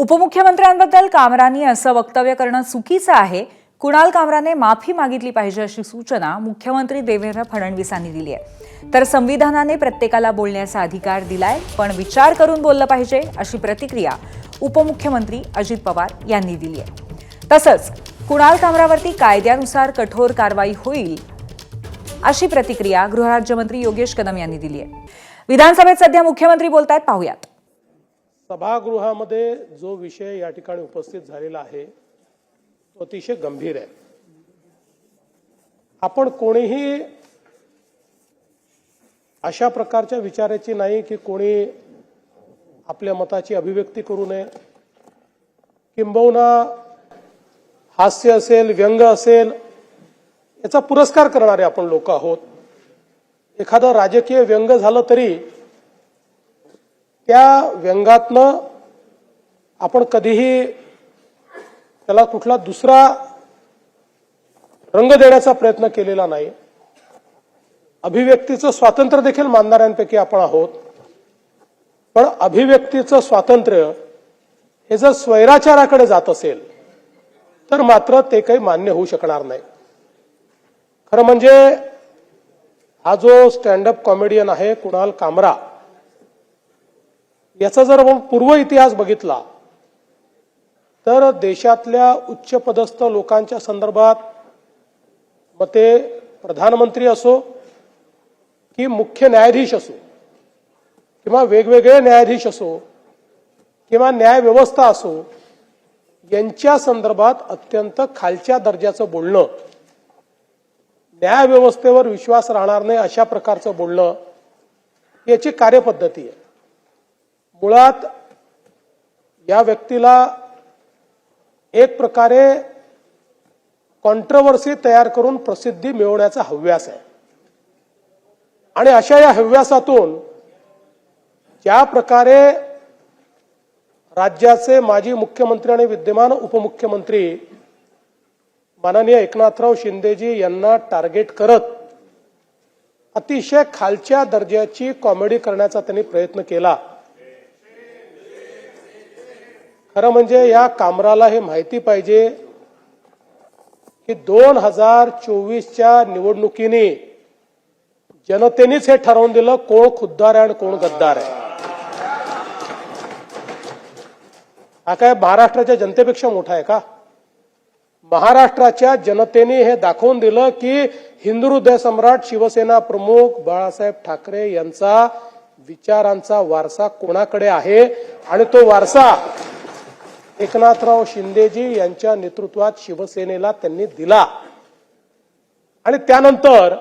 उपमुख्यमंत्र्यांबद्दल कामरांनी असं वक्तव्य करणं चुकीचं आहे. कुणाल कामराने माफी मागितली पाहिजे अशी सूचना मुख्यमंत्री देवेंद्र फडणवीसांनी दिली आहे. तर संविधानाने प्रत्येकाला बोलण्याचा अधिकार दिलाय, पण विचार करून बोललं पाहिजे अशी प्रतिक्रिया उपमुख्यमंत्री अजित पवार यांनी दिली आहे. तसंच कुणाल कामरावरती कायद्यानुसार कठोर कारवाई होईल अशी प्रतिक्रिया गृहराज्यमंत्री योगेश कदम यांनी दिली आहे. विधानसभेत सध्या मुख्यमंत्री बोलतायत, पाहूयात. सभागृहामध्ये जो विषय या ठिकाणी उपस्थित झालेला आहे तो अतिशय गंभीर आहे. आपण कोणीही अशा प्रकारच्या विचाराची नाही की कोणी आपल्या मताची अभिव्यक्ती करू नये. किंबहुना हास्य असेल, व्यंग असेल, याचा पुरस्कार करणारे आपण लोक आहोत. एखादं राजकीय व्यंग झालं तरी त्या व्यंगातनं आपण कधीही त्याला कुठला दुसरा रंग देण्याचा प्रयत्न केलेला नाही. अभिव्यक्तीचं स्वातंत्र्य देखील मानणाऱ्यांपैकी आपण आहोत. पण अभिव्यक्तीचं स्वातंत्र्य हे जर स्वैराचाराकडे जात असेल तर मात्र ते काही मान्य होऊ शकणार नाही. खरं म्हणजे हा जो स्टँडअप कॉमेडियन आहे कुणाल कामरा, याचा जर आपण पूर्व इतिहास बघितला तर देशातल्या उच्चपदस्थ लोकांच्या संदर्भात, मग ते प्रधानमंत्री असो की मुख्य न्यायाधीश असो किंवा वेगवेगळे न्यायाधीश असो किंवा न्याय व्यवस्था असो, यांच्या संदर्भात अत्यंत खालच्या दर्जाचं बोलणं, न्याय व्यवस्थेवर विश्वास राहणार नाही अशा प्रकारचं बोलणं, याची कार्यपद्धती आहे. मुळात या व्यक्तीला एक प्रकारे कॉन्ट्रोवर्सी तयार करून प्रसिद्धी मिळवण्याचा हव्यास आहे. आणि अशा या हव्यासातून ज्या प्रकारे राज्याचे माजी मुख्यमंत्री आणि विद्यमान उपमुख्यमंत्री माननीय एकनाथराव शिंदेजी यांना टार्गेट करत अतिशय खालच्या दर्जाची कॉमेडी करण्याचा त्यांनी प्रयत्न केला. खरं म्हणजे या कामराला हे माहिती पाहिजे की 2024च्या निवडणुकीने जनतेनेच हे ठरवून दिलं कोण खुद्दार आहे आणि कोण गद्दार आहे. हा काय महाराष्ट्राच्या जनतेपेक्षा मोठा आहे का? महाराष्ट्राच्या जनतेने हे दाखवून दिलं की हिंदू हृदय सम्राट शिवसेना प्रमुख बाळासाहेब ठाकरे यांचा विचारांचा वारसा कोणाकडे आहे, आणि तो वारसा एकनाथराव शिंदेजी यांच्या नेतृत्वात शिवसेनेला त्यांनी दिला. आणि त्यानंतर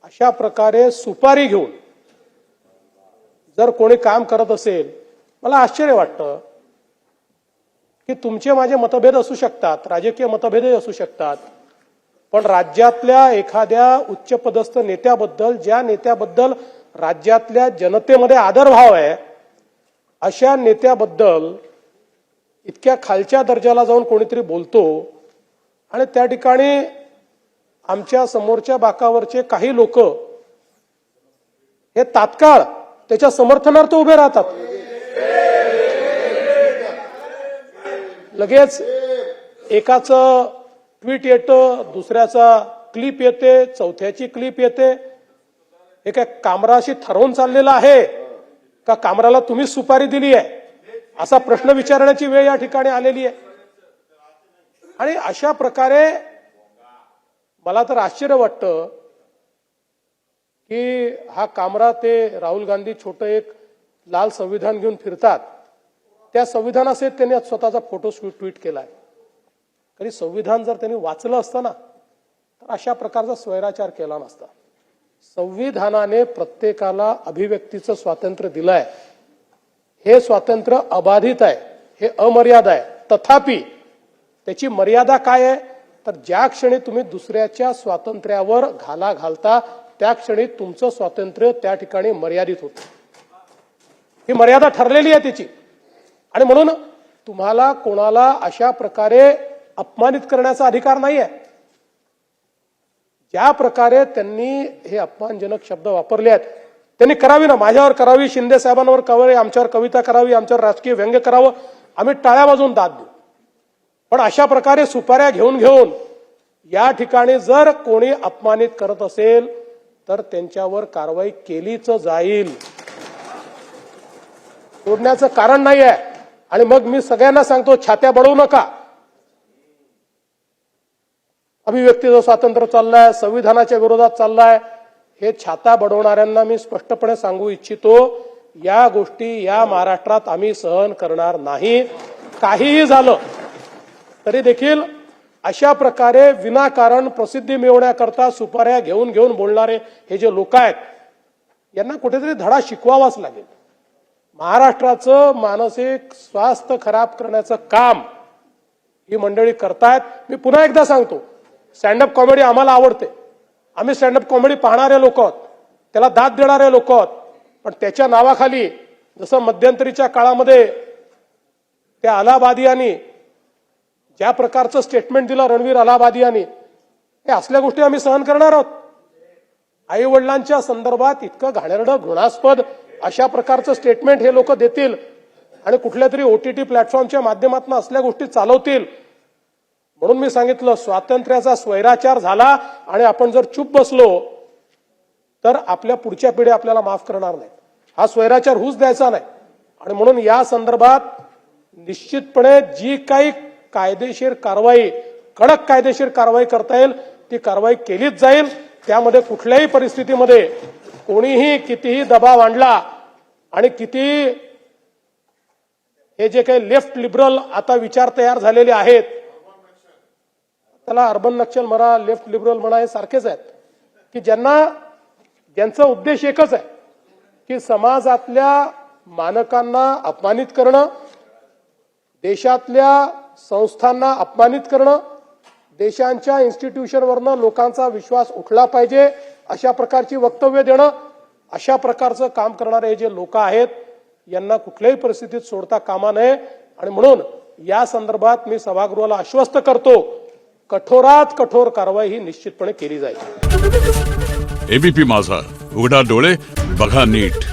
अशा प्रकारे सुपारी घेऊन जर कोणी काम करत असेल, मला आश्चर्य वाटतं की तुमचे माझे मतभेद असू शकतात, राजकीय मतभेदही असू शकतात, पण राज्यातल्या एखाद्या उच्चपदस्थ नेत्याबद्दल, ज्या नेत्याबद्दल राज्यातल्या जनतेमध्ये आदरभाव आहे, अशा नेत्याबद्दल इतक्या खालच्या दर्जाला जाऊन कोणीतरी बोलतो. आणि त्या ठिकाणी आमच्या समोरच्या बाकावरचे काही लोक हे तात्काळ त्याच्या समर्थनार्थ उभे राहतात. लगेच एकाचं ट्विट येतं, दुसऱ्याचा क्लिप येते, चौथ्याची क्लिप येते. हे काय कामराशी ठरवून चाललेलं आहे का कामराला तुम्ही सुपारी दिली आहे, असा प्रश्न विचारण्याची वेळ या ठिकाणी आलेली आहे. आणि अशा प्रकारे मला तर आश्चर्य वाटतं की हा कामरा, ते राहुल गांधी छोटं एक लाल संविधान घेऊन फिरतात, त्या संविधानासहित त्यांनी स्वतःचा फोटो ट्विट केलाय. तरी संविधान जर त्यांनी वाचलं असतं ना तर अशा प्रकारचा स्वैराचार केला नसता. संविधानाने प्रत्येकाला अभिव्यक्तीचं स्वातंत्र्य दिलंय. हे स्वातंत्र्य अबाधित आहे, हे अमर्याद आहे. तथापि त्याची मर्यादा काय आहे तर ज्या क्षणी तुम्ही दुसऱ्याच्या स्वातंत्र्यावर घाला घालता त्या क्षणी तुमचं स्वातंत्र्य त्या ठिकाणी मर्यादित होतं. ही मर्यादा ठरलेली आहे त्याची. आणि म्हणून तुम्हाला कोणाला अशा प्रकारे अपमानित करण्याचा अधिकार नाही आहे. ज्या प्रकारे त्यांनी हे अपमानजनक शब्द वापरले आहेत त्यांनी करावी ना, माझ्यावर करावी, शिंदे साहेबांवर करावी, आमच्यावर कविता करावी, आमच्यावर राजकीय व्यंग्य करावं, आम्ही टाळ्या वाजवून दाद देऊ. पण अशा प्रकारे सुपाऱ्या घेऊन या ठिकाणी जर कोणी अपमानित करत असेल तर त्यांच्यावर कारवाई केलीच जाईल. सोडण्याचं कारण नाही आहे. आणि मग मी सगळ्यांना सांगतो, छात्या बडवू नका. अभिव्यक्तीचं स्वातंत्र्य चाललंय, संविधानाच्या विरोधात चाललाय, हे छाता बडवणाऱ्यांना मी स्पष्टपणे सांगू इच्छितो, या गोष्टी या महाराष्ट्रात आम्ही सहन करणार नाही. काहीही झालं तरी देखील अशा प्रकारे विनाकारण प्रसिद्धी मिळवण्याकरता सुपाऱ्या घेऊन बोलणारे हे जे लोक आहेत, यांना कुठेतरी धडा शिकवावाच लागेल. महाराष्ट्राचं मानसिक स्वास्थ्य खराब करण्याचं काम ही मंडळी करतायत. मी पुन्हा एकदा सांगतो, स्टँडअप कॉमेडी आम्हाला आवडते. आम्ही स्टँडअप कॉमेडी पाहणारे लोक आहोत, त्याला दाद देणारे लोक आहोत. पण त्याच्या नावाखाली जसं मध्यंतरीच्या काळामध्ये त्या अलाहाबादियांनी ज्या प्रकारचं स्टेटमेंट दिलं, रणवीर अलाहाबादियांनी, हे असल्या गोष्टी आम्ही सहन करणार आहोत. आई वडिलांच्या संदर्भात इतकं घाणेरडं घृणास्पद अशा प्रकारचं स्टेटमेंट हे लोक देतील आणि कुठल्या तरी OTT प्लॅटफॉर्मच्या माध्यमातून असल्या गोष्टी चालवतील. म्हणून मी सांगितलं, स्वातंत्र्याचा स्वैराचार झाला आणि आपण जर चूप बसलो तर आपल्या पुढच्या पिढ्या आपल्याला माफ करणार नाही. हा स्वैराचार होऊच द्यायचा नाही. आणि म्हणून या संदर्भात निश्चितपणे जी काही कायदेशीर कारवाई, कडक कायदेशीर कारवाई करता येईल ती कारवाई केलीच जाईल. त्यामध्ये कुठल्याही परिस्थितीमध्ये कोणीही कितीही दबाव आणला आणि कितीही हे जे काही लेफ्ट लिबरल आता विचार तयार झालेले आहेत, त्याला अर्बन नक्षल म्हणा, लेफ्ट लिबरल म्हणा, हे सारखेच आहेत, की ज्यांचा उद्देश एकच आहे की समाजातल्या मानकांना अपमानित करणं, देशातल्या संस्थांना अपमानित करणं, देशांच्या इन्स्टिट्यूशनवरनं लोकांचा विश्वास उठला पाहिजे अशा प्रकारची वक्तव्य देणं, अशा प्रकारचं काम करणारे हे जे लोक आहेत यांना कुठल्याही परिस्थितीत सोडता कामा नये. आणि म्हणून या संदर्भात मी सभागृहाला आश्वस्त करतो, कठोरात कठोर कारवाई ही निश्चितपणे केली जाईल. एबीपी माझा, उघडा डोळे बघा नीट.